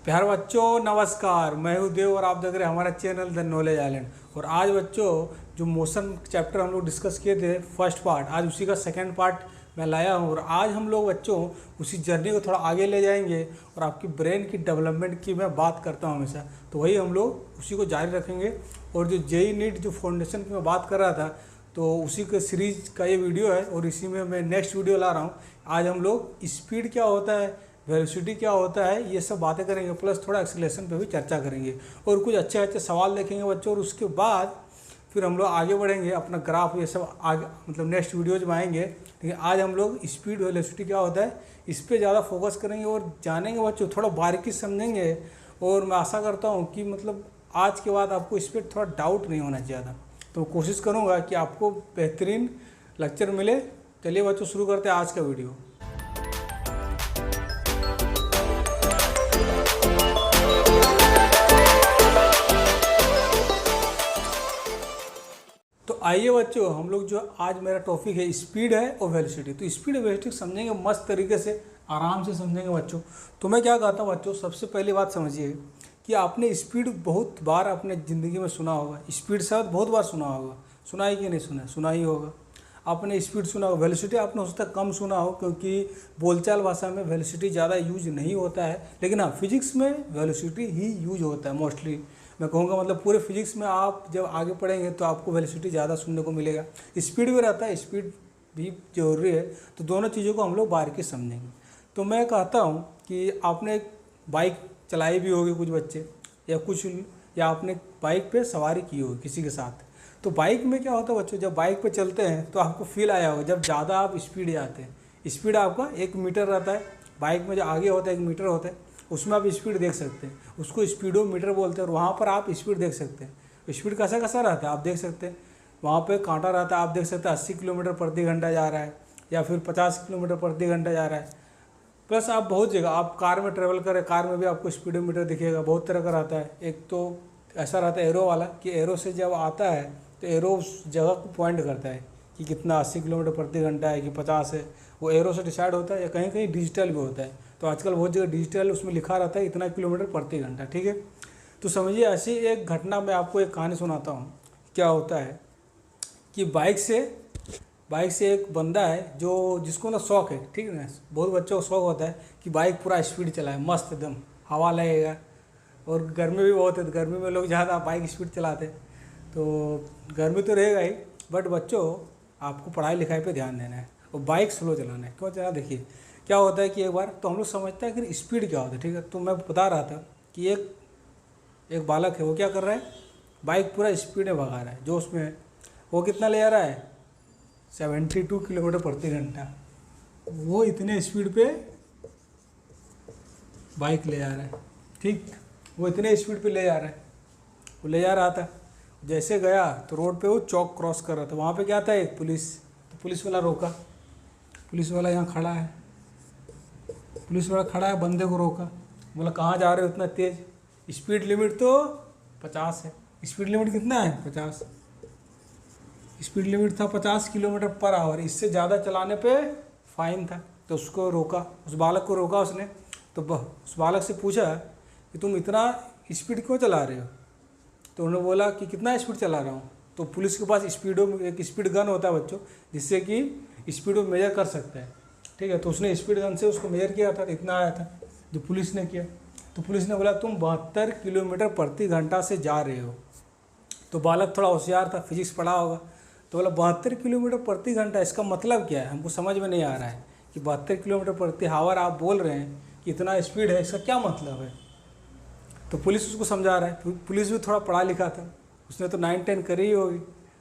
प्यार बच्चों नमस्कार। मैं हूँ देव और आप देख रहे हैं हमारा चैनल द नॉलेज आइलैंड। और आज बच्चों जो मोशन चैप्टर हम लोग डिस्कस किए थे फर्स्ट पार्ट, आज उसी का सेकंड पार्ट मैं लाया हूँ। और आज हम लोग बच्चों उसी जर्नी को थोड़ा आगे ले जाएंगे और आपकी ब्रेन की डेवलपमेंट की मैं बात करता हूँ हमेशा, तो वही हम लोग उसी को जारी रखेंगे। और जो जेई नीट जो फाउंडेशन की मैं बात कर रहा था, तो उसी के सीरीज का ये वीडियो है और इसी में मैं नेक्स्ट वीडियो ला रहा हूँ। आज हम लोग स्पीड क्या होता है, वेलोसिटी क्या होता है, ये सब बातें करेंगे, प्लस थोड़ा एक्सीलरेशन पे भी चर्चा करेंगे और कुछ अच्छे अच्छे सवाल देखेंगे बच्चों। और उसके बाद फिर हम लोग आगे बढ़ेंगे, अपना ग्राफ ये सब आगे मतलब नेक्स्ट वीडियोज में आएंगे। लेकिन आज हम लोग स्पीड वेलोसिटी क्या होता है इस पर ज़्यादा फोकस करेंगे और जानेंगे बच्चों, थोड़ा बारीकी समझेंगे। और मैं आशा करता हूँ कि मतलब आज के बाद आपको इस पर थोड़ा डाउट नहीं होना ज़्यादा, तो कोशिश करूँगा कि आपको बेहतरीन लेक्चर मिले। चलिए बच्चों शुरू करते हैं आज का वीडियो। तो आइए बच्चों, हम लोग जो आज मेरा टॉपिक है स्पीड है और वेलोसिटी। तो स्पीड और वेलोसिटी समझेंगे मस्त तरीके से, आराम से समझेंगे बच्चों। तो मैं क्या कहता हूँ बच्चों, सबसे पहली बात समझिए कि आपने स्पीड बहुत बार अपने ज़िंदगी में सुना होगा। स्पीड शब्द बहुत बार सुना होगा, सुना ही कि नहीं सुना, सुना ही होगा। आपने स्पीड सुना होगा, वेलोसिटी आपने हो सकता है कम सुना हो, क्योंकि बोलचाल भाषा में वेलोसिटी ज़्यादा यूज नहीं होता है। लेकिन हाँ, फिजिक्स में वेलोसिटी ही यूज होता है मोस्टली। मैं कहूँगा मतलब पूरे फिजिक्स में आप जब आगे पढ़ेंगे तो आपको वेलोसिटी ज़्यादा सुनने को मिलेगा। स्पीड भी रहता है, स्पीड भी जरूरी है, तो दोनों चीज़ों को हम लोग बारीकी समझेंगे। तो मैं कहता हूँ कि आपने बाइक चलाई भी होगी कुछ बच्चे, या आपने बाइक पे सवारी की होगी किसी के साथ। तो बाइक में क्या होता है बच्चों, जब बाइक पे चलते हैं तो आपको फील आया होगा जब ज़्यादा आप स्पीड जाते हैं। स्पीड आपका 1 मीटर रहता है, बाइक में जो आगे होता है 1 मीटर होता है, उसमें आप स्पीड देख सकते हैं, उसको स्पीडोमीटर बोलते हैं। और वहाँ पर आप स्पीड देख सकते हैं। स्पीड कैसा कैसा रहता है आप देख सकते हैं, वहाँ पे कांटा रहता है, आप देख सकते हैं 80 किलोमीटर प्रति घंटा जा रहा है या फिर 50 किलोमीटर प्रति घंटा जा रहा है। प्लस आप बहुत जगह आप कार में ट्रेवल करें, कार में भी आपको स्पीडोमीटर दिखेगा, बहुत तरह का रहता है। एक तो ऐसा रहता है एरो वाला, कि एरो से जब आता है तो एरो उस जगह को पॉइंट करता है कि कितना 80 किलोमीटर प्रति घंटा है कि 50 है, वो एरो से डिसाइड होता है। या कहीं कहीं डिजिटल भी होता है, तो आजकल बहुत जगह डिजिटल उसमें लिखा रहता है इतना किलोमीटर प्रति घंटा, ठीक है। तो समझिए ऐसी एक घटना मैं आपको एक कहानी सुनाता हूँ। क्या होता है कि बाइक से एक बंदा है जो जिसको ना शौक है, ठीक है ना, बहुत बच्चों को शौक होता है कि बाइक पूरा स्पीड चलाए, मस्त एकदम हवा लगेगा। और गर्मी भी बहुत है, तो गर्मी में लोग ज़्यादा बाइक स्पीड चलाते हैं, तो गर्मी तो रहेगा ही। बट बच्चों आपको पढ़ाई लिखाई पे ध्यान देना है और बाइक स्लो चलाना है। क्यों चला, देखिए क्या होता है कि एक बार तो हम लोग समझते हैं कि स्पीड क्या होता है, ठीक है। तो मैं बता रहा था कि एक बालक है, वो क्या कर रहा है, बाइक पूरा स्पीड में भगा रहा है। जो उसमें वो कितना ले जा रहा है, 72 किलोमीटर प्रति घंटा। वो इतने स्पीड पे बाइक ले जा रहा है, ठीक, वो इतने स्पीड पे ले जा रहा है। वो ले जा रहा था, जैसे गया तो रोड पे वो चौक क्रॉस कर रहा था। वहाँ पे क्या था, एक पुलिस। तो पुलिस वाला रोका, पुलिस वाला यहाँ खड़ा है, पुलिस वाला खड़ा है, बंदे को रोका, बोला कहाँ जा रहे हो इतना तेज़, स्पीड लिमिट तो 50 है। स्पीड लिमिट कितना है, 50। स्पीड लिमिट था 50 किलोमीटर पर आवर, इससे ज़्यादा चलाने पे फाइन था। तो उसको रोका, उस बालक को रोका उसने। तो उस बालक से पूछा कि तुम इतना स्पीड क्यों चला रहे हो। तो उन्होंने बोला कि कितना स्पीड चला रहा हूँ। तो पुलिस के पास एक स्पीड गन होता है बच्चों, जिससे कि स्पीड वो मेजर कर सकता है, ठीक है। तो उसने स्पीड गन से उसको मेजर किया था, इतना आया था जो पुलिस ने किया। तो पुलिस ने बोला तुम 72 किलोमीटर प्रति घंटा से जा रहे हो। तो बालक थोड़ा होशियार था, फिजिक्स पढ़ा होगा, तो बोला 72 किलोमीटर प्रति घंटा, इसका मतलब क्या है, हमको समझ में नहीं आ रहा है कि 72 किलोमीटर प्रति आवर आप बोल रहे हैं कि इतना स्पीड है, इसका क्या मतलब है। तो पुलिस उसको समझा रहा है। पुलिस भी थोड़ा पढ़ा लिखा था, उसने तो 9-10 करी ही होगी,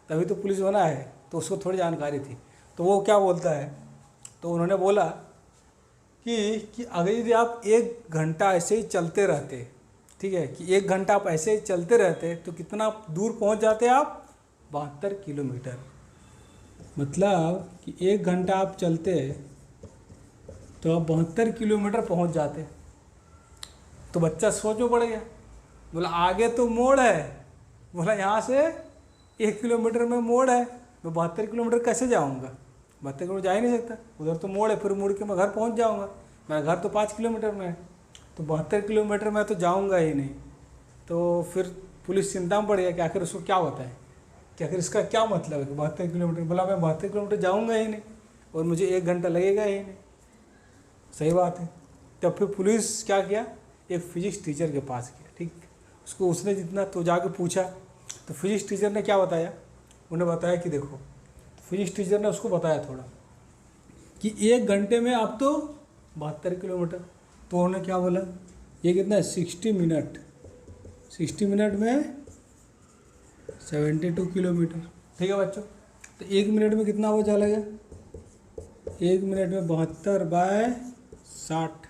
तभी तो पुलिस बना है, तो उसको थोड़ी जानकारी थी। तो वो क्या बोलता है, तो उन्होंने बोला कि अगर यदि आप 1 घंटा ऐसे ही चलते रहते, ठीक है, कि 1 घंटा आप ऐसे ही चलते रहते तो कितना दूर पहुंच जाते आप, 72 किलोमीटर। मतलब कि 1 घंटा आप चलते तो आप 72 किलोमीटर पहुंच जाते। तो बच्चा सोच में पड़ गया, बोला आगे तो मोड़ है, बोला यहाँ से 1 किलोमीटर में मोड़ है, मैं 72 किलोमीटर कैसे जाऊँगा, 72 किलोमीटर जा ही नहीं सकता, उधर तो मोड़ है, फिर मुड़ के मैं घर पहुँच जाऊँगा, मेरा घर तो 5 किलोमीटर में है। तो 72 किलोमीटर मैं तो जाऊंगा ही नहीं। तो फिर पुलिस चिंता में पड़ गया कि आखिर उसको क्या होता है, कि आखिर इसका क्या मतलब है कि 72 किलोमीटर। बोला मैं 72 किलोमीटर जाऊंगा ही नहीं और मुझे 1 घंटा लगेगा ही नहीं। सही बात है। तब फिर पुलिस क्या किया, एक फिजिक्स टीचर के पास गया। ठीक, उसको उसने जितना तो जाके पूछा, तो फिजिक्स टीचर ने क्या बताया, उन्हें बताया कि देखो, फिजिक्स टीचर ने उसको बताया थोड़ा कि 1 घंटे में आप तो 72 किलोमीटर। तो उन्होंने क्या बोला, ये कितना है 60 मिनट, 60 मिनट में 72 किलोमीटर। ठीक है बच्चों। तो 1 मिनट में कितना वो चलेगा, 1 मिनट में 72/60,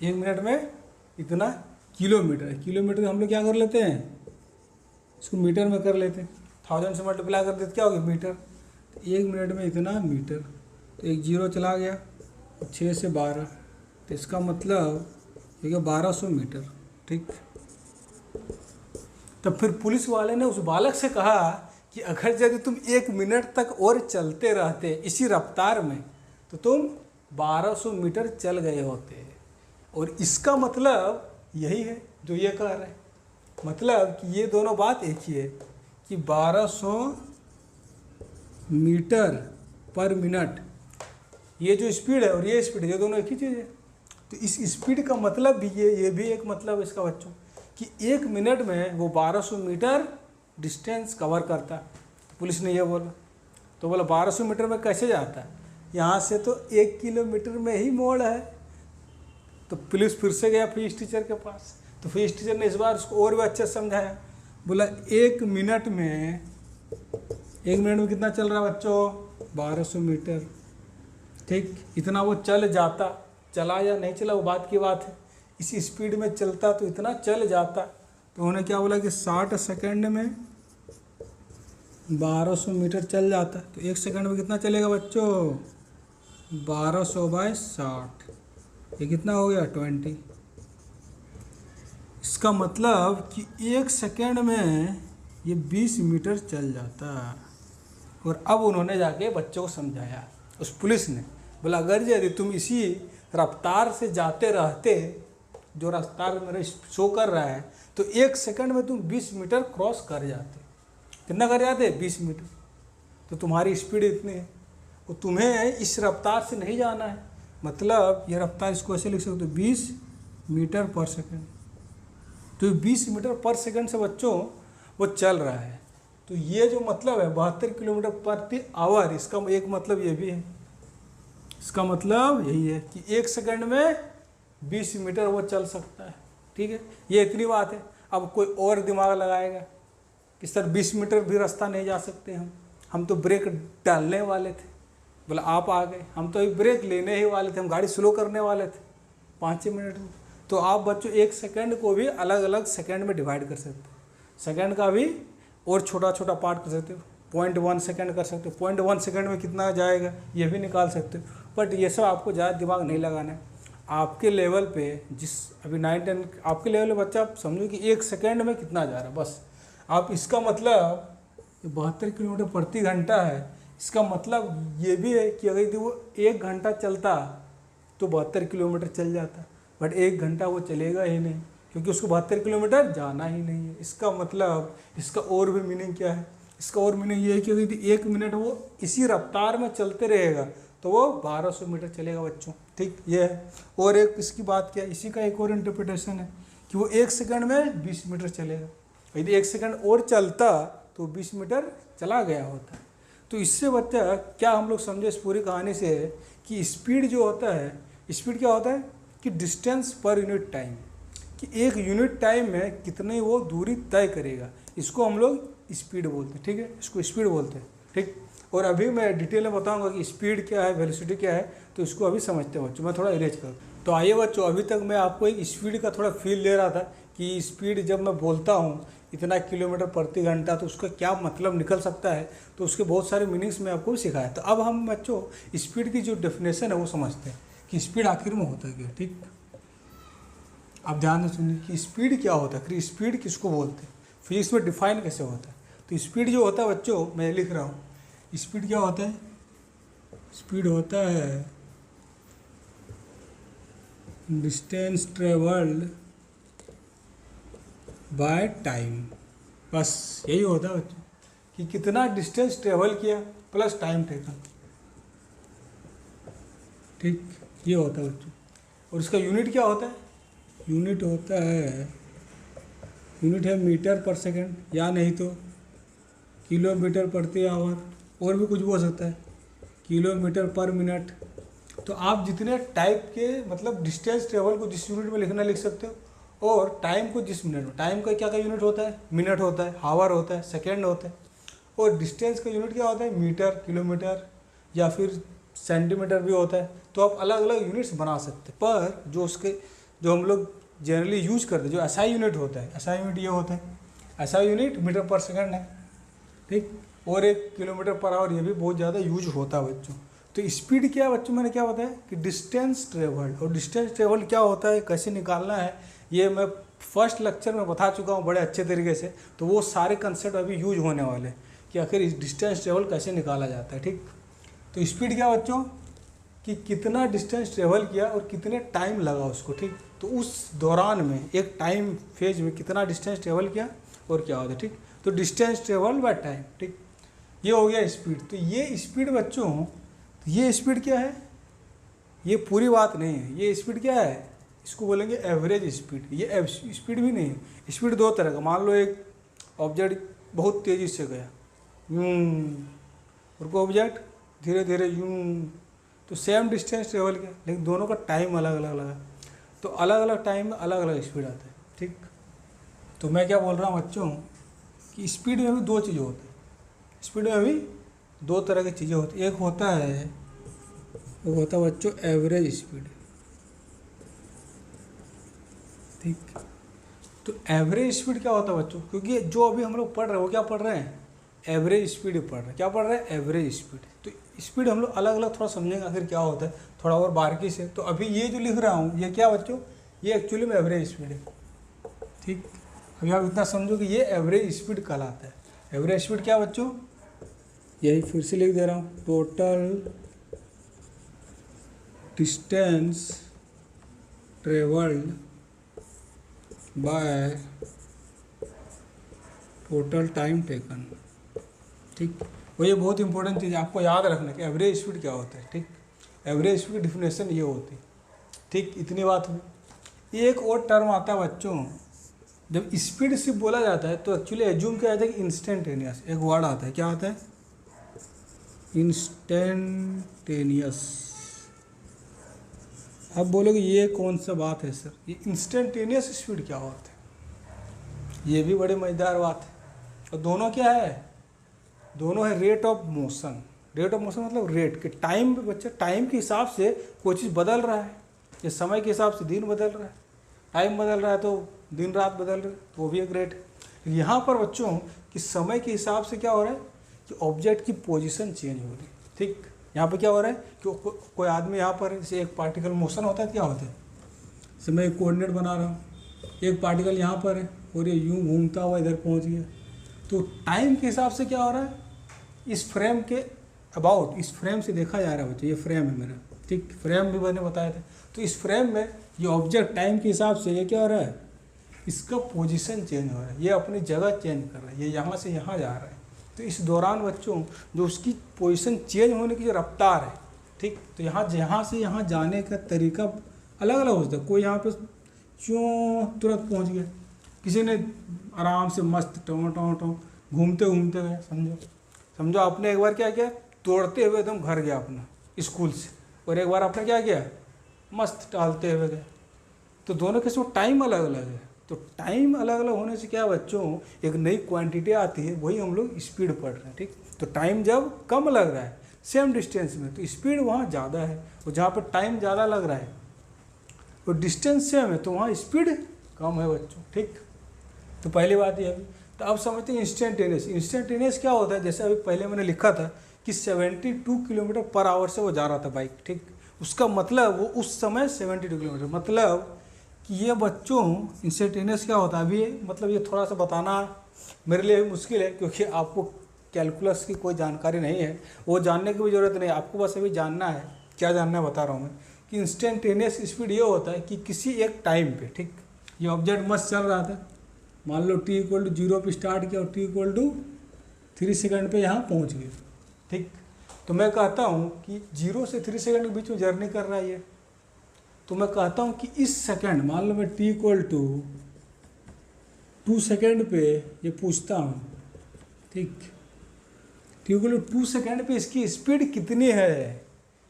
1 मिनट में इतना किलोमीटर। किलोमीटर हम लोग क्या कर लेते हैं, इसको मीटर में कर लेते हैं, 1000 से मल्टीप्लाई कर देते क्या हो गया मीटर। तो 1 मिनट में इतना मीटर, तो एक जीरो चला गया, 6 से 12, तो इसका मतलब ये 1200 मीटर। ठीक। तब फिर पुलिस वाले ने उस बालक से कहा कि अगर यदि तुम 1 मिनट तक और चलते रहते इसी रफ्तार में तो तुम 1200 मीटर चल गए होते। और इसका मतलब यही है जो ये कह रहे हैं, मतलब कि ये दोनों बात एक ही है कि 1200 मीटर पर मिनट, ये जो स्पीड है और ये स्पीड है, ये दोनों एक ही चीज़ है। तो इस स्पीड का मतलब भी ये भी एक मतलब है इसका बच्चों, कि 1 मिनट में वो 1200 मीटर डिस्टेंस कवर करता है। तो पुलिस ने ये बोला, तो बोला 1200 मीटर में कैसे जाता है, यहाँ से तो 1 किलोमीटर में ही मोड़ है। तो पुलिस फिर से गया फिजिक्स टीचर के पास, तो फिजिक्स टीचर ने इस बार उसको और भी अच्छा समझाया। बोला 1 मिनट में कितना चल रहा है बच्चों, 1200 मीटर। ठीक, इतना वो चल जाता, चला या नहीं चला वो बात की बात है, इसी स्पीड में चलता तो इतना चल जाता। तो उन्होंने क्या बोला कि 60 सेकंड में 1200 मीटर चल जाता। तो 1 सेकंड में कितना चलेगा बच्चों, 1200/60, ये कितना हो गया 20। इसका मतलब कि 1 सेकंड में ये 20 मीटर चल जाता। और अब उन्होंने जाके बच्चों को समझाया, उस पुलिस ने बोला अगर यदि तुम इसी रफ्तार से जाते रहते जो रफ्तार मेरा शो कर रहा है, तो 1 सेकंड में तुम 20 मीटर क्रॉस कर जाते। कितना कर जाते, 20 मीटर। तो तुम्हारी स्पीड इतनी है, तो तुम्हें इस रफ्तार से नहीं जाना है, मतलब ये रफ्तार इसको ऐसे लिख सकते हो 20 मीटर पर सेकंड। तो 20 मीटर पर सेकंड से बच्चों वो चल रहा है। तो ये जो मतलब है 72 किलोमीटर प्रति आवर, इसका एक मतलब ये भी है, इसका मतलब यही है कि 1 सेकंड में 20 मीटर वो चल सकता है। ठीक है, ये इतनी बात है। अब कोई और दिमाग लगाएगा कि सर 20 मीटर भी रास्ता नहीं जा सकते हम तो ब्रेक डालने वाले थे। बोला आप आ गए, हम तो अभी ब्रेक लेने ही वाले थे, हम गाड़ी स्लो करने वाले थे 5 मिनट में। तो आप बच्चों 1 सेकंड को भी अलग अलग सेकंड में डिवाइड कर सकते हो, सेकंड का भी और छोटा छोटा पार्ट कर सकते हो, 0.1 सेकंड कर सकते हो, 0.1 सेकंड में कितना जाएगा ये भी निकाल सकते हो। बट ये सब आपको ज़्यादा दिमाग नहीं लगाना है। आपके लेवल पे जिस अभी 9-10 आपके लेवल पे बच्चा, आप समझो कि 1 सेकंड में कितना जा रहा है बस। आप इसका मतलब 72 किलोमीटर प्रति घंटा है, इसका मतलब ये भी है कि अगर वो 1 घंटा चलता तो 72 किलोमीटर चल जाता, बट 1 घंटा वो चलेगा ही नहीं क्योंकि उसको 72 किलोमीटर जाना ही नहीं है। इसका मतलब इसका और भी मीनिंग क्या है, इसका और मीनिंग ये है कि यदि 1 मिनट वो इसी रफ्तार में चलते रहेगा तो वो 1200 मीटर चलेगा बच्चों। ठीक, ये है। और एक इसकी बात क्या है, इसी का एक और इंटरप्रिटेशन है कि वो 1 सेकंड में 20 मीटर चलेगा। यदि 1 सेकंड और चलता तो 20 मीटर चला गया होता। तो इससे बच्चा क्या हम लोग समझे इस पूरी कहानी से कि स्पीड जो होता है, स्पीड क्या होता है कि डिस्टेंस पर यूनिट टाइम, कि 1 यूनिट टाइम में कितनी वो दूरी तय करेगा, इसको हम लोग स्पीड बोलते हैं। ठीक है, इसको स्पीड बोलते हैं। ठीक, और अभी मैं डिटेल में बताऊंगा कि स्पीड क्या है, वेलोसिटी क्या है, तो इसको अभी समझते हैं बच्चों। मैं थोड़ा इरेज करूँ तो आइए बच्चों, अभी तक मैं आपको एक स्पीड का थोड़ा फील दे रहा था कि स्पीड जब मैं बोलता हूँ इतना किलोमीटर प्रति घंटा तो उसका क्या मतलब निकल सकता है, तो उसके बहुत सारे मीनिंग्स मैं आपको सिखाया। तो अब हम बच्चों स्पीड की जो डेफिनेशन है वो समझते हैं कि स्पीड आखिर में होता क्या। ठीक, आप ध्यान से सुनिए कि स्पीड क्या होता है, कि स्पीड किसको बोलते हैं, फिजिक्स में डिफाइन कैसे होता है। तो स्पीड जो होता है बच्चों, मैं लिख रहा हूँ, स्पीड क्या होता है, स्पीड होता है डिस्टेंस ट्रेवल्ड बाय टाइम, बस यही होता है बच्चों कि कितना डिस्टेंस ट्रेवल किया प्लस टाइम टेकन। ठीक, ये होता है बच्चों। और इसका यूनिट क्या होता है? यूनिट होता है, यूनिट है मीटर पर सेकंड, या नहीं तो किलोमीटर प्रति आवर, और भी कुछ भी हो सकता है, किलोमीटर पर मिनट। तो आप जितने टाइप के मतलब डिस्टेंस ट्रेवल को जिस यूनिट में लिखना लिख सकते हो, और टाइम को जिस मिनट में, टाइम का क्या क्या यूनिट होता है? मिनट होता है, आवर होता है, सेकेंड होता है। और डिस्टेंस का यूनिट क्या होता है? मीटर, किलोमीटर या फिर सेंटीमीटर भी होता है। तो आप अलग अलग यूनिट्स बना सकते हैं, पर जो हम लोग जनरली यूज करते हैं, जो एसआई यूनिट होता है, एसआई यूनिट ये होता है, एसआई यूनिट मीटर पर सेकंड है। ठीक, और एक किलोमीटर पर आवर, ये भी बहुत ज़्यादा यूज होता है बच्चों। तो स्पीड क्या है बच्चों, मैंने क्या बताया कि डिस्टेंस ट्रेवल्ड। और डिस्टेंस ट्रेवल क्या होता है, कैसे निकालना है, ये मैं फर्स्ट लेक्चर में बता चुका हूँ बड़े अच्छे तरीके से। तो वो सारे कंसेप्ट अभी यूज होने वाले हैं कि आखिर इस डिस्टेंस ट्रेवल कैसे निकाला जाता है। ठीक, तो स्पीड क्या बच्चों कि कितना डिस्टेंस ट्रेवल किया और कितने टाइम लगा उसको। ठीक, तो उस दौरान में एक टाइम फेज में कितना डिस्टेंस ट्रेवल किया और क्या होता है। ठीक, तो डिस्टेंस ट्रेवल बाय टाइम। ठीक, ये हो गया स्पीड। तो ये स्पीड बच्चों, तो ये स्पीड क्या है, ये पूरी बात नहीं है। ये स्पीड क्या है, इसको बोलेंगे एवरेज स्पीड। ये स्पीड भी नहीं है। स्पीड दो तरह का, मान लो एक ऑब्जेक्ट बहुत तेज़ी से गया और कोई ऑब्जेक्ट धीरे धीरे यूं, तो सेम डिस्टेंस ट्रेवल किया, लेकिन दोनों का टाइम अलग अलग लगा। तो अलग अलग टाइम में अलग अलग स्पीड आता है। ठीक, तो मैं क्या बोल रहा हूँ बच्चों कि स्पीड में भी दो चीज़ें होती हैं। स्पीड में भी दो तरह की चीज़ें होती हैं। एक होता है बच्चों एवरेज स्पीड। ठीक, तो एवरेज स्पीड क्या होता है बच्चों, क्योंकि जो अभी हम लोग पढ़ रहे हैं वो क्या पढ़ रहे हैं, एवरेज स्पीड पढ़ रहे हैं। क्या पढ़ रहे हैं, एवरेज स्पीड। तो स्पीड हम लोग अलग अलग थोड़ा समझेंगे आखिर क्या होता है, थोड़ा और बारीकी से। तो अभी ये जो लिख रहा हूँ ये क्या बच्चों, ये एक्चुअली में एवरेज स्पीड है। ठीक, अभी आप इतना समझो कि ये एवरेज स्पीड कहलाता है। एवरेज स्पीड क्या बच्चों, यही फिर से लिख दे रहा हूँ, total distance travelled by total time taken. ठीक, वो ये बहुत इंपॉर्टेंट चीज़ है आपको याद रखना कि एवरेज स्पीड क्या होता है। ठीक, एवरेज स्पीड डिफिनेशन ये होती है। ठीक, इतनी बात हुई। एक और टर्म आता है बच्चों, जब स्पीड सिर्फ बोला जाता है तो एक्चुअली एज्यूम किया जाता है कि इंस्टेंटेनियस एक वर्ड आता है। क्या आता है, इंस्टेंटेनियस। अब बोलोगे ये कौन सा बात है सर, ये इंस्टेंटेनियस स्पीड क्या होता है, ये भी बड़ी मज़ेदार बात है। और दोनों क्या है, दोनों है rate of motion. Rate of motion मतलब रेट के टाइम पे बच्चा, टाइम के हिसाब से कोई चीज़ बदल रहा है, या समय के हिसाब से दिन बदल रहा है, टाइम बदल रहा है तो दिन रात बदल रहा है, तो वो भी एक रेट है। यहाँ पर बच्चों कि समय के हिसाब से क्या हो रहा है कि ऑब्जेक्ट की पोजीशन चेंज हो रही है। ठीक, यहाँ पे क्या हो रहा है कि कोई आदमी यहाँ पर, जैसे एक पार्टिकल मोशन होता है, क्या होता है, जैसे मैं एक कोऑर्डिनेट बना रहा हूँ, एक पार्टिकल यहाँ पर है और ये यूँ घूमता हुआ इधर पहुँच गया। तो टाइम के हिसाब से क्या हो रहा है, इस फ्रेम के अबाउट, इस फ्रेम से देखा जा रहा है बच्चों, ये फ्रेम है मेरा। ठीक, फ्रेम भी मैंने बताया था। तो इस फ्रेम में ये ऑब्जेक्ट टाइम के हिसाब से ये क्या हो रहा है, इसका पोजीशन चेंज हो रहा है, ये अपनी जगह चेंज कर रहा है, ये यहाँ से यहाँ जा रहा है। तो इस दौरान बच्चों जो उसकी पोजीशन चेंज होने की जो रफ्तार है, ठीक, तो यहाँ से यहाँ जाने का तरीका अलग अलग हो सकता है। कोई यहाँ पे क्यों तुरंत पहुँच गया, किसी ने आराम से मस्त टों टों टों घूमते घूमते गए। समझो आपने एक बार क्या किया, तोड़ते हुए एकदम घर गया अपना स्कूल से, और एक बार आपने क्या किया, मस्त टहलते हुए गए। तो दोनों के उसमें टाइम अलग अलग है। तो टाइम अलग अलग होने से क्या बच्चों, एक नई क्वांटिटी आती है, वही हम लोग स्पीड पढ़ रहे हैं। ठीक, तो टाइम जब कम लग रहा है सेम डिस्टेंस में तो स्पीड वहाँ ज़्यादा है, और जहाँ पर टाइम ज़्यादा लग रहा है और डिस्टेंस सेम है तो वहाँ स्पीड कम है बच्चों। ठीक, तो पहली बात ये अभी। तो अब समझते हैं इंस्टेंटेनियस। इंस्टेंटेनियस क्या होता है, जैसे अभी पहले मैंने लिखा था कि 72 किलोमीटर पर आवर से वो जा रहा था बाइक। ठीक, उसका मतलब वो उस समय 72 किलोमीटर, मतलब कि ये बच्चों इंस्टेंटेनियस क्या होता है अभी, मतलब ये थोड़ा सा बताना मेरे लिए भी मुश्किल है, क्योंकि आपको कैलकुलस की कोई जानकारी नहीं है, वो जानने की भी ज़रूरत नहीं है। आपको बस अभी जानना है, क्या जानना है बता रहा हूँ मैं, कि इंस्टेंटेनियस स्पीड ये होता है कि किसी एक टाइम पे, ठीक, ये ऑब्जेक्ट मस्त चल रहा था, मान लो t इक्वल टू 0 पे स्टार्ट किया और t इक्वल टू 3 सेकंड पे यहाँ पहुँच गए, ठीक। तो मैं कहता हूँ कि 0 से 3 सेकंड के बीच में जर्नी कर रहा है ये, तो मैं कहता हूँ कि इस सेकंड, मान लो मैं t इक्वल टू 2 सेकंड पे ये पूछता हूँ, ठीक, t इक्वल टू 2 सेकंड पे इसकी स्पीड कितनी है,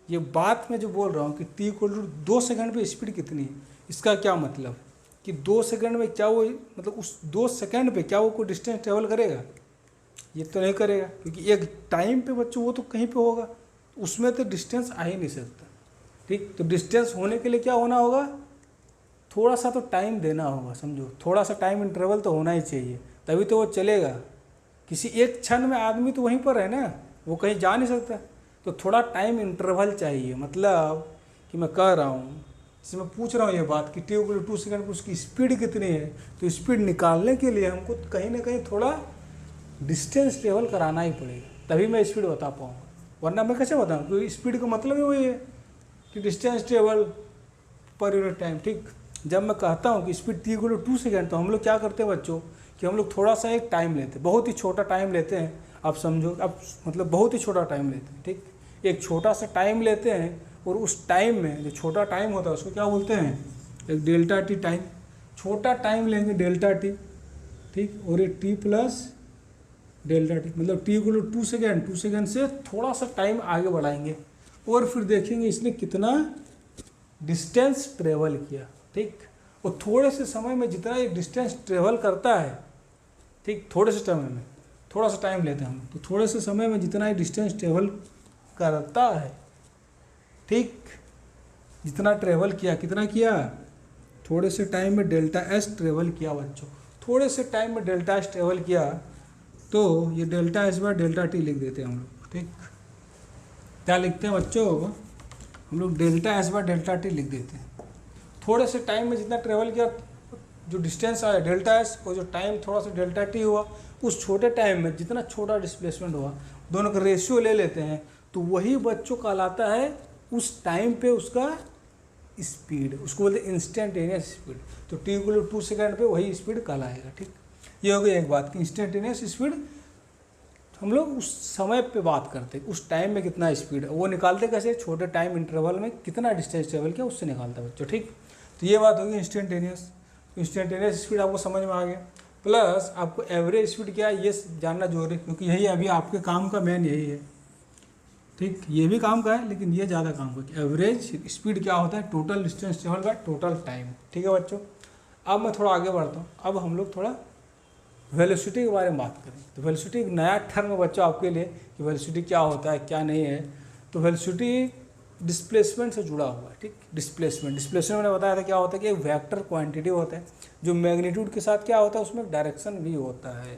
ये बात मैं जो बोल रहा हूँ कि t इक्वल टू 2 सेकंड पे स्पीड कितनी है, इसका क्या मतलब कि 2 सेकंड में क्या वो, मतलब उस 2 सेकंड पे क्या वो कोई डिस्टेंस ट्रेवल करेगा, ये तो नहीं करेगा, क्योंकि एक टाइम पे बच्चों वो तो कहीं पे होगा, उसमें तो डिस्टेंस आ ही नहीं सकता, ठीक। तो डिस्टेंस होने के लिए क्या होना होगा, थोड़ा सा तो टाइम देना होगा, समझो, थोड़ा सा टाइम इंटरवल तो होना ही चाहिए, तभी तो वो चलेगा। किसी एक क्षण में आदमी तो वहीं पर है ना, वो कहीं जा नहीं सकता, तो थोड़ा टाइम इंटरवल चाहिए। मतलब कि मैं कह रहा हूँ, जैसे मैं पूछ रहा हूँ ये बात कि t इक्वल टू 2 सेकंड पर उसकी स्पीड कितनी है, तो स्पीड निकालने के लिए हमको कहीं ना कहीं थोड़ा डिस्टेंस ट्रेवल कराना ही पड़ेगा, तभी मैं स्पीड बता पाऊँगा, वरना मैं कैसे बताऊँ, क्योंकि स्पीड का मतलब ही वही है कि distance travel per unit time, ठीक। जब मैं कहता हूँ कि speed t equal to 2 second, तो हम लोग क्या करते हैं बच्चों कि हम लोग थोड़ा सा एक टाइम लेते हैं, बहुत ही छोटा टाइम लेते हैं, आप समझो, आप मतलब बहुत ही छोटा टाइम लेते हैं, ठीक। एक छोटा सा टाइम लेते हैं और उस टाइम में जो छोटा टाइम होता है उसको क्या बोलते हैं, एक डेल्टा टी टाइम, छोटा टाइम लेंगे डेल्टा टी, ठीक, और ये टी प्लस डेल्टा टी, मतलब T equal to 2 second, 2 second से थोड़ा सा टाइम आगे बढ़ाएंगे और फिर देखेंगे इसने कितना डिस्टेंस ट्रेवल किया, ठीक। और थोड़े से समय में जितना ये डिस्टेंस ट्रेवल करता है, ठीक, थोड़े से समय में, थोड़ा सा टाइम लेते हैं हम, तो थोड़े से समय में जितना ये डिस्टेंस ट्रेवल करता है, ठीक, जितना ट्रेवल किया, कितना किया, थोड़े से टाइम में डेल्टा एस ट्रेवल किया बच्चों, थोड़े से टाइम में डेल्टा एस ट्रेवल किया, तो ये delta S by delta T लिख देते हैं हम लोग, ठीक। क्या लिखते हैं बच्चों, हम लोग delta S by delta T लिख देते हैं। थोड़े से टाइम में जितना ट्रेवल किया, जो डिस्टेंस आया डेल्टा एस, और जो टाइम थोड़ा सा डेल्टा टी हुआ, उस छोटे टाइम में जितना छोटा डिस्प्लेसमेंट हुआ, दोनों का रेशियो ले लेते हैं, तो वही बच्चों कहलाता है उस टाइम पे उसका स्पीड, उसको बोलते हैं इंस्टेंटेनियस स्पीड। तो t इक्वल टू 2 सेकंड पे वही स्पीड कहलाएगा, ठीक। ये हो गई एक बात कि इंस्टेंटेनियस स्पीड हम लोग उस समय पे बात करते हैं, उस टाइम में कितना स्पीड है वो निकालते कैसे, छोटे टाइम इंटरवल में कितना डिस्टेंस ट्रेवल किया उससे निकालता है बच्चों, ठीक। तो ये बात होगी इंस्टेंटेनियस। इंस्टेंटेनियस स्पीड आपको समझ में आ गया, प्लस आपको एवरेज स्पीड क्या है ये जानना जरूरी है, क्योंकि यही अभी आपके काम का मेन यही है, ठीक। ये भी काम का है लेकिन ये ज़्यादा काम का है। एवरेज स्पीड क्या होता है, total distance travel by total time, ठीक है बच्चों। अब मैं थोड़ा आगे बढ़ता हूँ, अब हम लोग थोड़ा वेलोसिटी के बारे में बात करें। तो वेलोसिटी एक नया टर्म है बच्चों आपके लिए कि वेलोसिटी क्या होता है क्या नहीं है। तो वेलोसिटी डिस्प्लेसमेंट से जुड़ा हुआ है, ठीक। डिस्प्लेसमेंट मैंने बताया था क्या होता है कि एक वेक्टर क्वांटिटी होता है जो मैग्नीट्यूड के साथ क्या होता है उसमें डायरेक्शन भी होता है।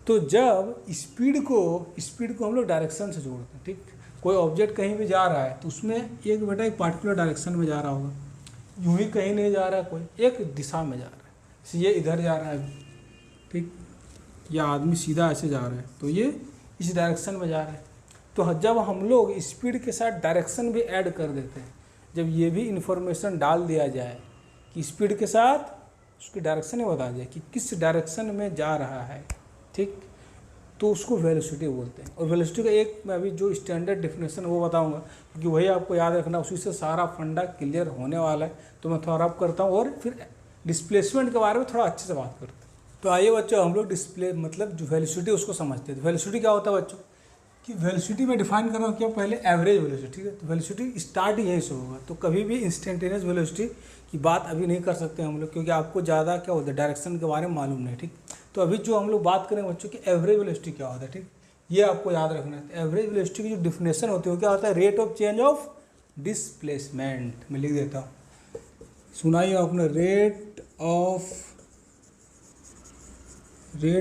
तो जब स्पीड को हम लोग डायरेक्शन से जोड़ते हैं, ठीक। कोई ऑब्जेक्ट कहीं भी जा रहा है तो उसमें एक पार्टिकुलर डायरेक्शन में जा रहा होगा, यूं ही कहीं नहीं जा रहा है, कोई एक दिशा में जा रहा है, ये इधर जा रहा है, ठीक, या आदमी सीधा ऐसे जा रहा है तो ये इस डायरेक्शन में जा रहा है। तो जब हम लोग स्पीड के साथ डायरेक्शन भी ऐड कर देते हैं, जब ये भी इंफॉर्मेशन डाल दिया जाए कि स्पीड के साथ उसकी डायरेक्शन ही बता जाए कि किस डायरेक्शन में जा रहा है, ठीक, तो उसको वेलोसिटी बोलते हैं। और वेलोसिटी का एक मैं अभी जो स्टैंडर्ड डेफिनेशन वो बताऊंगा, क्योंकि वही आपको याद रखना, उसी से सारा फंडा क्लियर होने वाला है। तो मैं थोड़ा रब करता हूँ और फिर डिस्प्लेसमेंट के बारे में थोड़ा अच्छे से बात करते हैं। तो आइए बच्चों हम लोग डिस्प्ले मतलब जो वेलोसिटी उसको समझते हैं। तो वेलोसिटी क्या होता है बच्चों कि वेलोसिटी में डिफाइन कर रहा हूँ क्या, पहले एवरेज वेलोसिटी, ठीक है। तो वेलोसिटी स्टार्ट ही यहीं से होगा, तो कभी भी इंस्टेंटेनियस वेलोसिटी की बात अभी नहीं कर सकते हम लोग, क्योंकि आपको ज़्यादा क्या होता है डायरेक्शन के बारे में मालूम नहीं, ठीक। तो अभी जो हम लोग बात करें बच्चों की एवरेज वेलोसिटी क्या होता है, ठीक, ये आपको याद रखना है। एवरेज वेलोसिटी की जो डिफिनेशन होती है वो क्या होता है, rate of change of displacement. मैं लिख देता हूँ, सुनाइए आपने, rate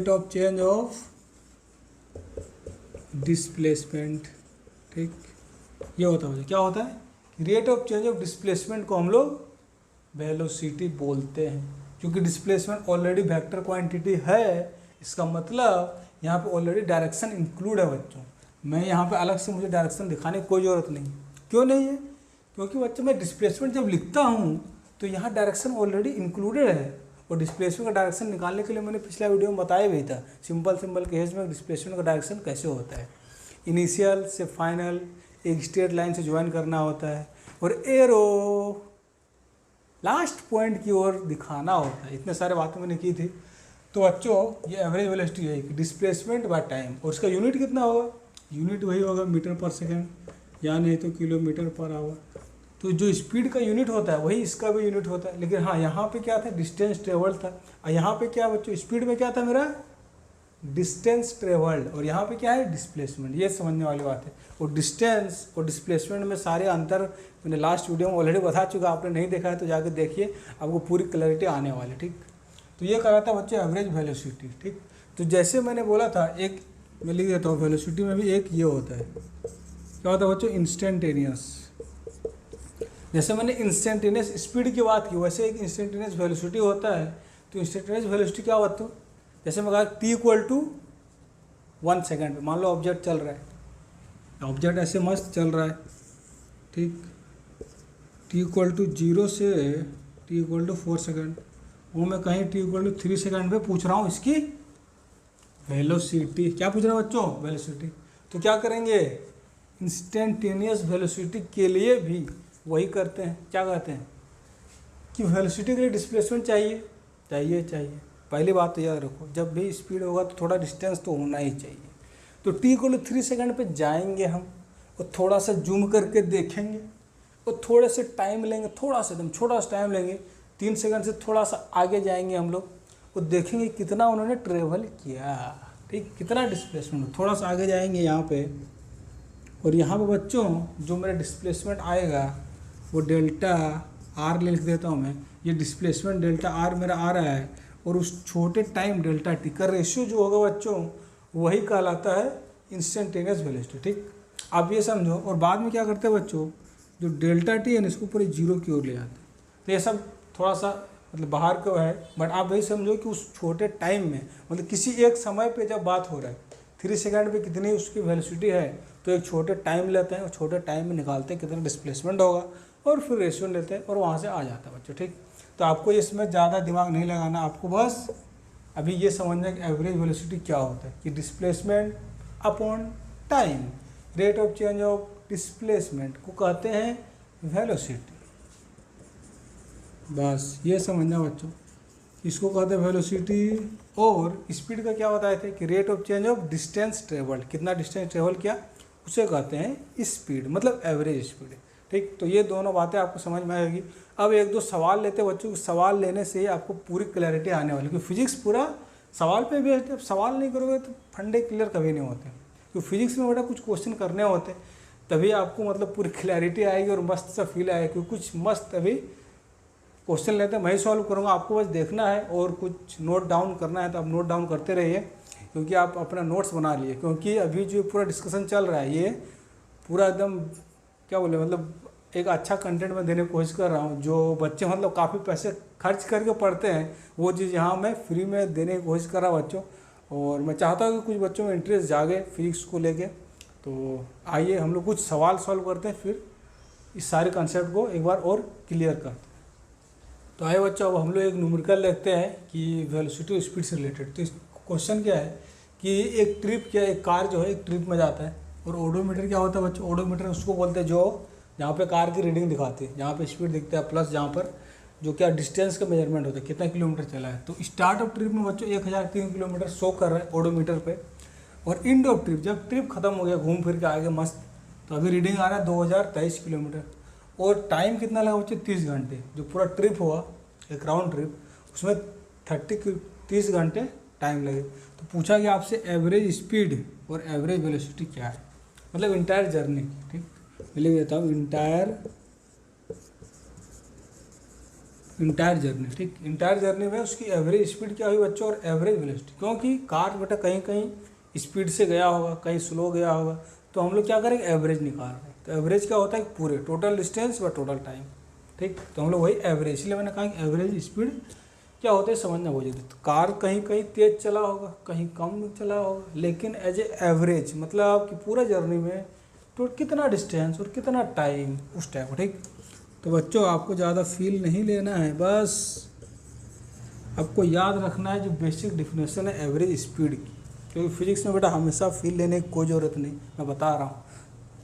of change of displacement, ठीक। ये होता है क्या होता है, rate of change of displacement को हम लोग वेलोसिटी बोलते हैं, क्योंकि डिस्प्लेसमेंट ऑलरेडी वेक्टर क्वांटिटी है। इसका मतलब यहाँ पे ऑलरेडी डायरेक्शन इंक्लूड है बच्चों। मैं यहाँ पे अलग से मुझे डायरेक्शन दिखाने की कोई ज़रूरत नहीं, क्यों नहीं है, क्योंकि बच्चे मैं डिस्प्लेसमेंट जब लिखता हूँ तो यहाँ डायरेक्शन ऑलरेडी इंक्लूडेड है, और डिस्प्लेसमेंट का डायरेक्शन निकालने के लिए मैंने पिछला वीडियो में बताया भी था सिंपल केस में डिस्प्लेसमेंट का डायरेक्शन कैसे होता है। इनिशियल से फाइनल एक स्ट्रेट लाइन से ज्वाइन करना होता है, और एरो लास्ट पॉइंट की ओर दिखाना होता है। इतने सारे बातें मैंने की थी। तो बच्चों ये एवरेज वेलोसिटी है कि डिस्प्लेसमेंट बाय टाइम, और उसका यूनिट कितना होगा, यूनिट वही होगा मीटर पर सेकेंड, या नहीं तो किलोमीटर पर आवर। तो जो स्पीड का यूनिट होता है वही इसका भी यूनिट होता है। लेकिन हाँ, यहाँ पे क्या था, डिस्टेंस ट्रेवल्ड था, और यहाँ पे क्या बच्चों, स्पीड में क्या था मेरा, डिस्टेंस ट्रेवल्ड, और यहाँ पे क्या है, डिस्प्लेसमेंट। ये समझने वाली बात है। और डिस्टेंस और डिस्प्लेसमेंट में सारे अंतर मैंने लास्ट वीडियो में ऑलरेडी बता चुका, आपने नहीं देखा है तो जाकर देखिए, आपको पूरी क्लैरिटी आने वाली। ठीक, तो ये करा था बच्चों एवरेज वेलोसिटी। ठीक, तो जैसे मैंने बोला था, एक मैं लिख देता हूँ, वेलोसिटी में भी एक ये होता है, क्या होता है बच्चों, इंस्टेंटेनियस। जैसे मैंने इंस्टेंटेनियस स्पीड की बात की, वैसे एक इंस्टेंटेनियस वेलोसिटी होता है। तो इंस्टेंटेनियस वेलोसिटी क्या होता है, जैसे मैं कहा t = 1 सेकेंड पे, मान लो ऑब्जेक्ट चल रहा है, ऑब्जेक्ट ऐसे मस्त चल रहा है। ठीक, t = 0 से t = 4 सेकेंड, वो मैं कहीं t = 3 सेकेंड पे पूछ रहा हूँ इसकी वेलोसिटी। क्या पूछ रहा हूँ बच्चों, वेलोसिटी। तो क्या करेंगे, इंस्टेंटेनियस वेलोसिटी के लिए भी वही करते हैं, क्या कहते हैं कि वेलोसिटी के लिए डिस्प्लेसमेंट चाहिए। पहली बात तो याद रखो, जब भी स्पीड होगा तो थोड़ा डिस्टेंस तो होना ही चाहिए। तो t = 3 सेकेंड पे जाएंगे हम, और थोड़ा सा जूम करके देखेंगे, और थोड़े से टाइम लेंगे, थोड़ा सा एकदम छोटा सा टाइम लेंगे, 3 सेकेंड से थोड़ा सा आगे जाएंगे हम लोग, और देखेंगे कितना उन्होंने ट्रेवल किया। ठीक, कितना डिस्प्लेसमेंट, थोड़ा सा आगे जाएंगे यहाँ पे, और यहाँ पे बच्चों जो मेरा डिस्प्लेसमेंट आएगा वो डेल्टा आर लिख देता हूँ मैं। ये डिस्प्लेसमेंट डेल्टा आर मेरा आ रहा है, और उस छोटे टाइम डेल्टा टी का रेशियो जो होगा बच्चों वही कहलाता है इंस्टेंटेनियस वेलोसिटी। ठीक, आप ये समझो। और बाद में क्या करते हैं बच्चों, जो डेल्टा टी है ना, इसको पूरे 0 की ओर ले जाते हैं। तो ये सब थोड़ा सा मतलब बाहर का है, बट आप वही समझो कि उस छोटे टाइम में, मतलब किसी एक समय पे जब बात हो रहा है, 3 सेकेंड पे कितनी उसकी वेलोसिटी है, तो एक छोटे टाइम लेते हैं, और छोटे टाइम में निकालते हैं कितना डिस्प्लेसमेंट होगा, और फिर रेशियो लेते हैं, और वहाँ से आ जाता है बच्चों। ठीक, तो आपको इसमें ज़्यादा दिमाग नहीं लगाना, आपको बस अभी ये समझना कि एवरेज वेलोसिटी क्या होता है, कि displacement upon time, rate of change of displacement को कहते हैं वेलोसिटी। बस ये समझना बच्चों, इसको कहते हैं वेलोसिटी। और स्पीड का क्या बताए थे कि rate of change of distance travelled, कितना डिस्टेंस ट्रेवल किया उसे कहते हैं स्पीड, मतलब एवरेज स्पीड। ठीक, तो ये दोनों बातें आपको समझ में आएगी। अब एक दो सवाल लेते हैं बच्चों, सवाल लेने से ही आपको पूरी क्लैरिटी आने वाली, क्योंकि फिजिक्स पूरा सवाल पे बेस्ड है। अब सवाल नहीं करोगे तो फंडे क्लियर कभी नहीं होते, क्योंकि फिजिक्स में बेटा कुछ क्वेश्चन करने होते, तभी आपको मतलब पूरी क्लैरिटी आएगी और मस्त सा फील आएगा। क्योंकि कुछ मस्त अभी क्वेश्चन लेते हैं, मैं ही सॉल्व करूँगा, आपको बस देखना है और कुछ नोट डाउन करना है, तो आप नोट डाउन करते रहिए, क्योंकि आप अपना नोट्स बना लिए। क्योंकि अभी जो पूरा डिस्कशन चल रहा है ये पूरा एकदम क्या बोले, मतलब एक अच्छा कंटेंट मैं देने की कोशिश कर रहा हूँ। जो बच्चे मतलब काफ़ी पैसे खर्च करके पढ़ते हैं, वो चीज़ यहाँ मैं फ्री में देने की कोशिश कर रहा हूँ बच्चों। और मैं चाहता हूँ कि कुछ बच्चों में इंटरेस्ट जागे फिजिक्स को लेके। तो आइए हम लोग कुछ सवाल सॉल्व करते हैं, फिर इस सारे कंसेप्ट को एक बार और क्लियर करते हैं। तो आइए बच्चों, अब हम लोग एक न्यूमेरिकल देखते हैं कि वेलोसिटी स्पीड से रिलेटेड। तो इस क्वेश्चन क्या है कि एक ट्रिप क्या, एक कार जो है एक ट्रिप में जाता है, और ओडोमीटर क्या होता है बच्चों, ओडोमीटर उसको बोलते हैं जो जहाँ पे कार की रीडिंग दिखाती है, जहाँ पे स्पीड दिखता है, प्लस जहाँ पर जो क्या डिस्टेंस का मेजरमेंट होता है, कितना किलोमीटर चला है। तो स्टार्ट ऑफ ट्रिप में बच्चों 1003 किलोमीटर शो कर रहा है ओडोमीटर पे, और एंड ऑफ ट्रिप जब ट्रिप खत्म हो गया, घूम फिर के आगे मस्त, तो अभी रीडिंग आ रहा है 2023 किलोमीटर। और टाइम कितना लगा बच्चों, 30 घंटे। जो पूरा ट्रिप हुआ एक राउंड ट्रिप, उसमें 30 घंटे टाइम लगे। तो पूछा गया आपसे एवरेज स्पीड और एवरेज वेलोसिटी क्या है, मतलब इंटायर जर्नी की। ठीक, मैं लिख देता हूँ इंटायर जर्नी। ठीक, इंटायर जर्नी में उसकी एवरेज स्पीड क्या हुई बच्चों और एवरेज वेलोसिटी, क्योंकि कार बेटा कहीं कहीं स्पीड से गया होगा, कहीं स्लो गया होगा, तो हम लोग क्या करेंगे, एवरेज निकाल रहे हैं। तो एवरेज क्या होता है, पूरे टोटल डिस्टेंस व टोटल टाइम। ठीक, तो हम लोग वही एवरेज, इसलिए मैंने कहा कि एवरेज स्पीड क्या होता है समझना बहुत जरूरी। तो कार कहीं कहीं तेज़ चला होगा, कहीं कम चला होगा, लेकिन एज ए एवरेज मतलब कि पूरा जर्नी में तो कितना डिस्टेंस और कितना टाइम, उस टाइप का। ठीक, तो बच्चों आपको ज़्यादा फील नहीं लेना है, बस आपको याद रखना है जो बेसिक डिफिनेशन है एवरेज स्पीड की, क्योंकि फिजिक्स में बेटा हमेशा फील लेने की कोई ज़रूरत नहीं, मैं बता रहा हूँ।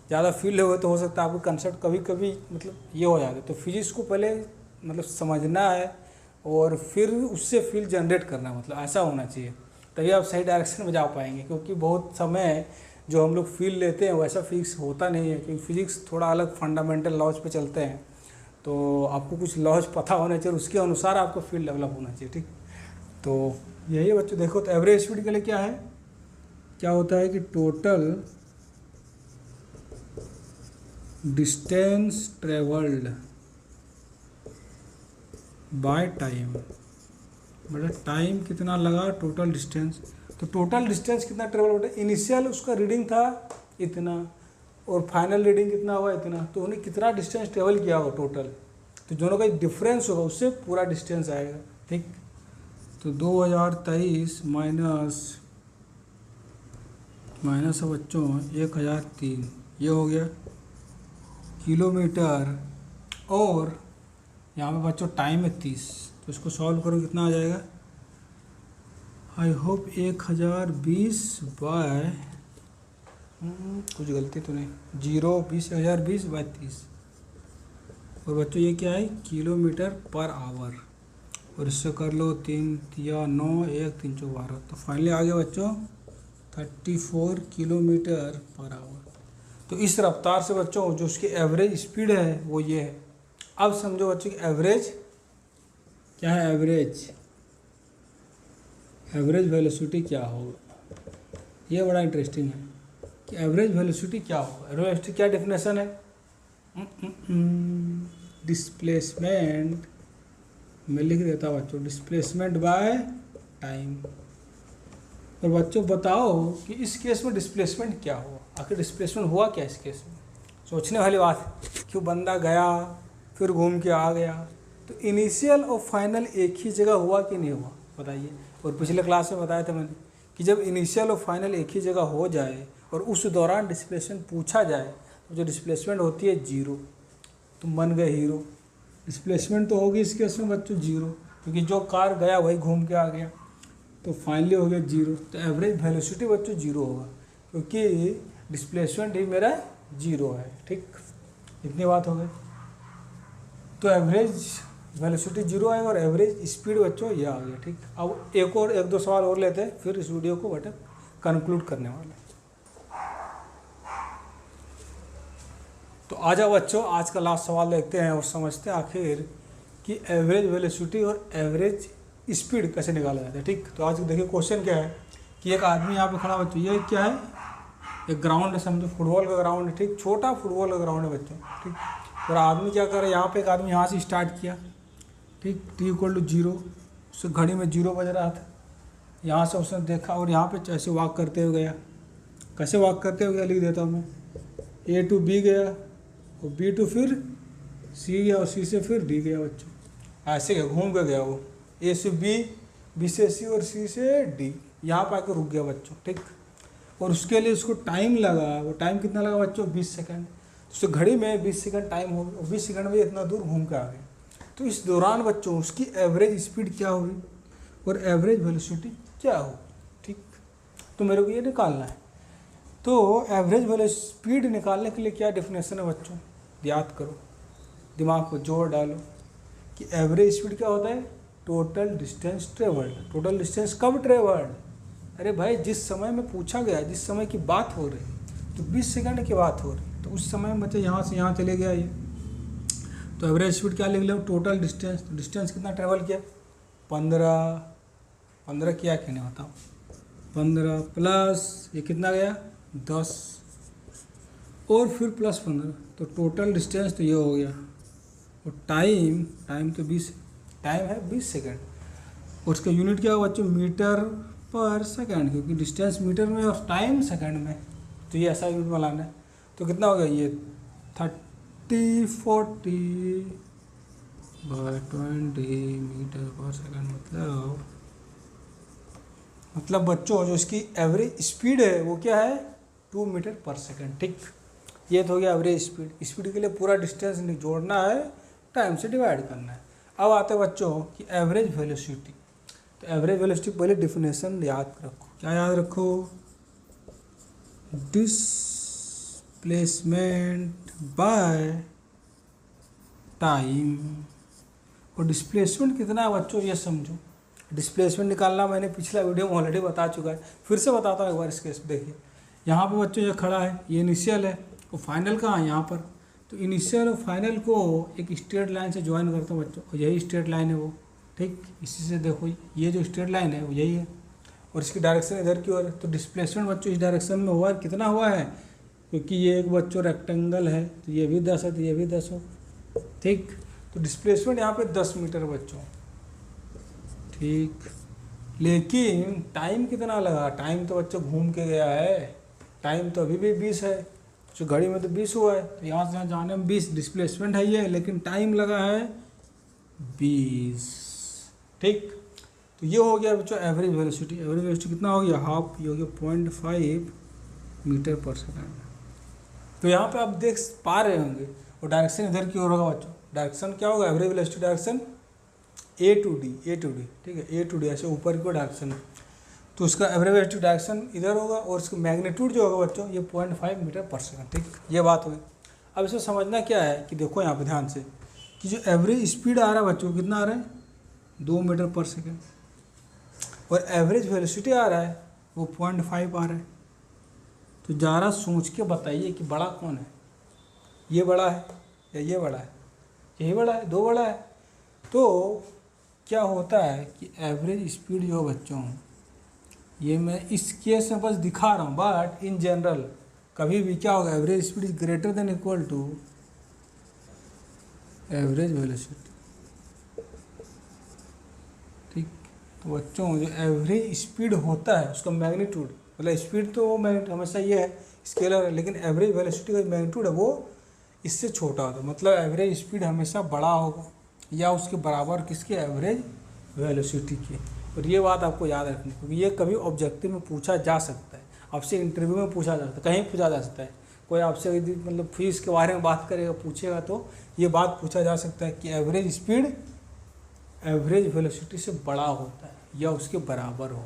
ज़्यादा फील लोगे तो हो सकता है आपको कंसेप्ट कभी कभी मतलब ये हो जाए। तो फिजिक्स को पहले मतलब समझना है और फिर उससे फील जनरेट करना, मतलब ऐसा होना चाहिए, तभी आप सही डायरेक्शन में जा पाएंगे। क्योंकि बहुत समय जो हम लोग फील लेते हैं वैसा फिजिक्स होता नहीं है, क्योंकि फिजिक्स थोड़ा अलग फंडामेंटल लॉज पे चलते हैं। तो आपको कुछ लॉज पता होना चाहिए, उसके अनुसार आपको फील डेवलप होना चाहिए। ठीक, तो यही है बच्चों। देखो तो एवरेज स्पीड के लिए क्या है, क्या होता है कि total distance travelled by time, मतलब टाइम कितना लगा टोटल डिस्टेंस। तो टोटल डिस्टेंस कितना ट्रेवल होता है, इनिशियल उसका रीडिंग था इतना और फाइनल रीडिंग कितना हुआ इतना, तो उन्हें कितना डिस्टेंस ट्रेवल किया होगा टोटल, तो दोनों का एक डिफरेंस होगा, उससे पूरा डिस्टेंस आएगा। ठीक, तो 2023 माइनस है बच्चों 1003, ये हो गया किलोमीटर, और यहाँ पे बच्चों टाइम है 30, तो इसको सॉल्व करो कितना आ जाएगा, आई होप 1020 बाय कुछ गलती तो नहीं, 1020 बाय 30, और बच्चों ये क्या है किलोमीटर पर आवर, और इससे कर लो 3 या 9 1 3 12, तो फाइनली आ गया बच्चों 34 किलोमीटर पर आवर। तो इस रफ्तार से बच्चों जो उसकी एवरेज स्पीड है वो ये है। अब समझो बच्चों कि एवरेज क्या है, एवरेज वेलोसिटी क्या होगा, ये बड़ा इंटरेस्टिंग है कि एवरेज वेलोसिटी क्या होगा। एवरेज वेलोसिटी क्या डेफिनेशन है, डिस्प्लेसमेंट, मैं लिख देता हूँ बच्चों, डिस्प्लेसमेंट बाय टाइम। और बच्चों बताओ कि इस केस में डिस्प्लेसमेंट क्या हुआ, आखिर डिस्प्लेसमेंट हुआ क्या इस केस में, सोचने वाली बात है। क्यों बंदा गया फिर घूम के आ गया, तो इनिशियल और फाइनल एक ही जगह हुआ कि नहीं हुआ बताइए। और पिछले क्लास में बताया था मैंने कि जब इनिशियल और फाइनल एक ही जगह हो जाए और उस दौरान डिस्प्लेसमेंट पूछा जाए, तो जो डिस्प्लेसमेंट होती है जीरो, तुम बन गए हीरो। डिस्प्लेसमेंट तो होगी इस केस में बच्चों जीरो, क्योंकि जो कार गया वही घूम के आ गया, तो फाइनली हो गया जीरो। तो एवरेज वेलोसिटी बच्चों जीरो होगा, क्योंकि डिस्प्लेसमेंट ही मेरा जीरो है। ठीक, इतनी बात हो गई। तो एवरेज वेलोसिटी जीरो आएगा और एवरेज स्पीड बच्चों ये आ गया। ठीक, अब एक दो सवाल और लेते हैं, फिर इस वीडियो को बेटा कंक्लूड करने वाले। तो आ जाओ बच्चों, आज का लास्ट सवाल देखते हैं और समझते हैं आखिर कि एवरेज वेलोसिटी और एवरेज स्पीड कैसे निकाला जाता है। ठीक, तो आज देखिए क्वेश्चन क्या है कि एक आदमी यहाँ पे खड़ा बच्चों, ये क्या है, एक ग्राउंड है, समझो फुटबॉल का ग्राउंड है। ठीक, छोटा फुटबॉल का ग्राउंड है बच्चों। ठीक, और आदमी क्या कर रहा है, यहाँ पे एक आदमी यहाँ से स्टार्ट किया। ठीक, t=0, उससे घड़ी में 0 बज रहा था, यहाँ से उसने देखा और यहाँ पे ऐसे वॉक करते हुए गया। कैसे वॉक करते हुए गया लिख देता हूँ मैं, A to B गया और B to फिर C गया और C से फिर D गया बच्चों, ऐसे गया घूम के गया वो, A से B, B से C और C से D, यहाँ पर आकर रुक गया बच्चों। ठीक, और उसके लिए उसको टाइम लगा, वो टाइम कितना लगा बच्चों 20 सेकंड। उससे घड़ी में 20 सेकंड टाइम हो गया और 20 सेकंड में इतना दूर घूम के आ गया। तो इस दौरान बच्चों उसकी एवरेज स्पीड क्या होगी और एवरेज वेलोसिटी क्या होगी। ठीक, तो मेरे को ये निकालना है। तो एवरेज वेलोसिटी स्पीड निकालने के लिए क्या डेफिनेशन है बच्चों, याद करो, दिमाग को जोर डालो कि एवरेज स्पीड क्या होता है, total distance travelled. Total distance कब ट्रेवल्ड, अरे भाई जिस समय में पूछा गया, जिस समय की बात हो रही, तो 20 सेकंड की बात हो रही, तो उस समय में बच्चे यहाँ से यहाँ चले गया ये। तो एवरेज स्पीड क्या लिख लो, टोटल डिस्टेंस। तो डिस्टेंस कितना ट्रेवल किया, 15 किया कि नहीं बताओ, 15 प्लस ये कितना गया 10 और फिर प्लस 15, तो टोटल डिस्टेंस तो ये हो गया। और टाइम तो 20, टाइम है 20 सेकंड, और उसका यूनिट क्या होगा बच्चों, मीटर पर सेकंड, क्योंकि डिस्टेंस मीटर में और टाइम सेकंड में, तो ये ऐसा यूनिट बनाना है। तो कितना हो गया ये 30/40 बाय 20 मीटर पर सेकंड, मतलब बच्चों जो इसकी एवरेज स्पीड है वो क्या है 2 मीटर पर सेकंड। ठीक, ये तो हो गया एवरेज स्पीड। स्पीड के लिए पूरा डिस्टेंस नहीं जोड़ना है, टाइम से डिवाइड करना है। अब आते हैं बच्चों कि एवरेज वेलोसिटी। तो एवरेज वेलोसिटी पहले डिफिनेशन याद रखो। क्या याद रखो? Displacement by time. और डिस्प्लेसमेंट कितना है बच्चों ये समझो। डिस्प्लेसमेंट निकालना मैंने पिछला वीडियो में ऑलरेडी बता चुका है, फिर से बताता हूँ एक बार। इसके देखिए यहाँ पे बच्चों ये खड़ा है, ये इनिशियल है और फाइनल कहाँ है? यहाँ पर। तो इनिशियल और फाइनल को एक स्ट्रेट लाइन से ज्वाइन करता हूँ बच्चों, और यही स्ट्रेट लाइन है वो, ठीक। इसी से देखो ये जो स्ट्रेट लाइन है वो यही है, और इसकी डायरेक्शन इधर की ओर है। तो डिस्प्लेसमेंट बच्चों इस डायरेक्शन में हुआ है। कितना हुआ है? क्योंकि ये एक बच्चों रेक्टेंगल है, तो ये भी 10 है, तो ये भी 10 हो, ठीक। तो डिस्प्लेसमेंट यहाँ पे 10 मीटर बच्चों, ठीक। लेकिन टाइम कितना लगा? टाइम तो बच्चों घूम के गया है, टाइम तो अभी भी 20 है, जो घड़ी में तो 20 हुआ है, तो यहाँ से यहाँ जाने में 20 डिस्प्लेसमेंट है ये, लेकिन टाइम लगा है 20, ठीक। तो ये हो गया बच्चों एवरेज वेलोसिटी। एवरेज वेलोसिटी कितना हो गया? हाफ। ये हो गया 0.5 मीटर पर सेकेंड। तो यहाँ पे आप देख पा रहे होंगे, और डायरेक्शन इधर की ओर होगा बच्चों। डायरेक्शन क्या होगा? Average velocity direction A to D, ठीक है, A to D ऐसे ऊपर की डायरेक्शन है। तो उसका एवरेज वेलोसिटी डायरेक्शन इधर होगा, और इसका मैग्नीट्यूड जो होगा बच्चों ये 0.5 मीटर पर सेकेंड, ठीक। ये बात हुई। अब इसे समझना क्या है कि देखो यहाँ पे ध्यान से कि जो एवरेज स्पीड आ रहा है बच्चों कितना आ रहा है? 2 मीटर पर सेकेंड, और एवरेज वेलोसिटी आ रहा है वो 0.5 आ रहा है। तो ज़रा सोच के बताइए कि बड़ा कौन है? ये बड़ा है या ये बड़ा है? यही बड़ा है, 2 बड़ा है। तो क्या होता है कि एवरेज स्पीड जो बच्चों, ये मैं इस केस में बस दिखा रहा हूँ, बट इन जनरल कभी भी क्या होगा? Average speed is greater than equal to average velocity, ठीक। तो बच्चों जो एवरेज स्पीड होता है उसका मैग्नीट्यूड, मतलब स्पीड तो वो मैग्नीट्यूड हमेशा ये है स्केलर है, लेकिन एवरेज वेलोसिटी का मैग्नीट्यूड है वो इससे छोटा होता है। मतलब एवरेज स्पीड हमेशा बड़ा होगा या उसके बराबर किसके? एवरेज वेलोसिटी के। और ये बात आपको याद रखनी, क्योंकि ये कभी ऑब्जेक्टिव में पूछा जा सकता है, आपसे इंटरव्यू में पूछा जा सकता है, कहीं पूछा जा सकता है। कोई आपसे यदि मतलब फीस के बारे में बात करेगा, पूछेगा, तो ये बात पूछा जा सकता है कि एवरेज स्पीड एवरेज वेलोसिटी से बड़ा होता है या उसके बराबर हो,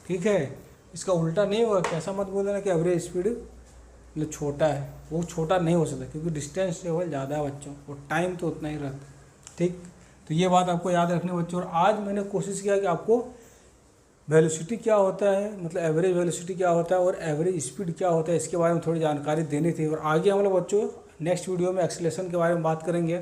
ठीक है। इसका उल्टा नहीं होगा। कैसा मत बोल देना कि एवरेज स्पीड मतलब छोटा है, वो छोटा नहीं हो सकता, क्योंकि डिस्टेंस लेवल ज़्यादा है बच्चों, और टाइम तो उतना ही रहता है, ठीक। तो ये बात आपको याद रखनी बच्चों। और आज मैंने कोशिश किया कि आपको वेलोसिटी क्या होता है, मतलब एवरेज वेलोसिटी क्या होता है और एवरेज स्पीड क्या होता है, इसके बारे में थोड़ी जानकारी देनी थी। और आगे हम लोग बच्चों नेक्स्ट वीडियो में एक्सीलरेशन के बारे में बात करेंगे,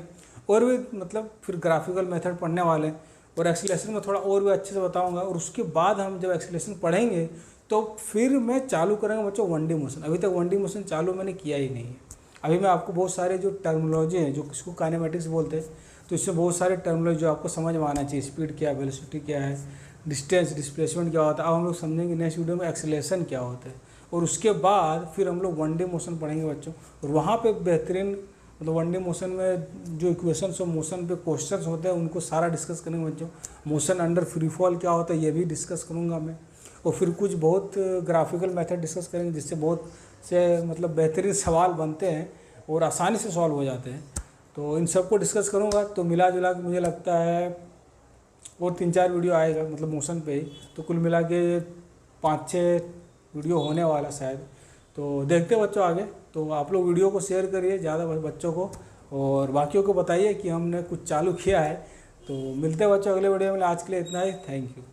और भी मतलब फिर ग्राफिकल मेथड पढ़ने वाले हैं, और एक्सीलरेशन में थोड़ा और भी अच्छे से बताऊँगा। और उसके बाद हम जब एक्सीलरेशन पढ़ेंगे तो फिर मैं चालू करेंगे बच्चों 1D मोशन। अभी तक 1D मोशन चालू मैंने किया ही नहीं है। अभी मैं आपको बहुत सारे जो टर्मिनोलॉजी हैं, जो किसको काइनेमेटिक्स बोलते हैं, तो इससे बहुत सारे टर्मिनोलॉजी जो आपको समझ में आना चाहिए। स्पीड क्या है, वेलोसिटी क्या है, डिस्टेंस डिस्प्लेसमेंट क्या होता है। अब हम लोग समझेंगे नेक्स्ट वीडियो में एक्सीलरेशन क्या होता है, और उसके बाद फिर हम लोग 1D मोशन पढ़ेंगे बच्चों। और वहाँ पे बेहतरीन मतलब 1D मोशन में जो इक्वेशंस और मोशन पे क्वेश्चंस होते हैं उनको सारा डिस्कस करेंगे बच्चों। मोशन अंडर फ्री फॉल क्या होता है ये भी डिस्कस करूँगा मैं। और फिर कुछ बहुत ग्राफिकल मेथड डिस्कस करेंगे, जिससे बहुत से मतलब बेहतरीन सवाल बनते हैं और आसानी से सॉल्व हो जाते हैं। तो इन सबको डिस्कस करूँगा। तो मिला जुला के मुझे लगता है और 3-4 वीडियो आएगा मतलब मोशन पे ही, तो कुल मिला के 5-6 वीडियो होने वाला शायद। तो देखते बच्चों आगे। तो आप लोग वीडियो को शेयर करिए ज़्यादा बच्चों को, और बाकियों को बताइए कि हमने कुछ चालू किया है। तो मिलते हैं बच्चों अगले वीडियो में। आज के लिए इतना ही, थैंक यू।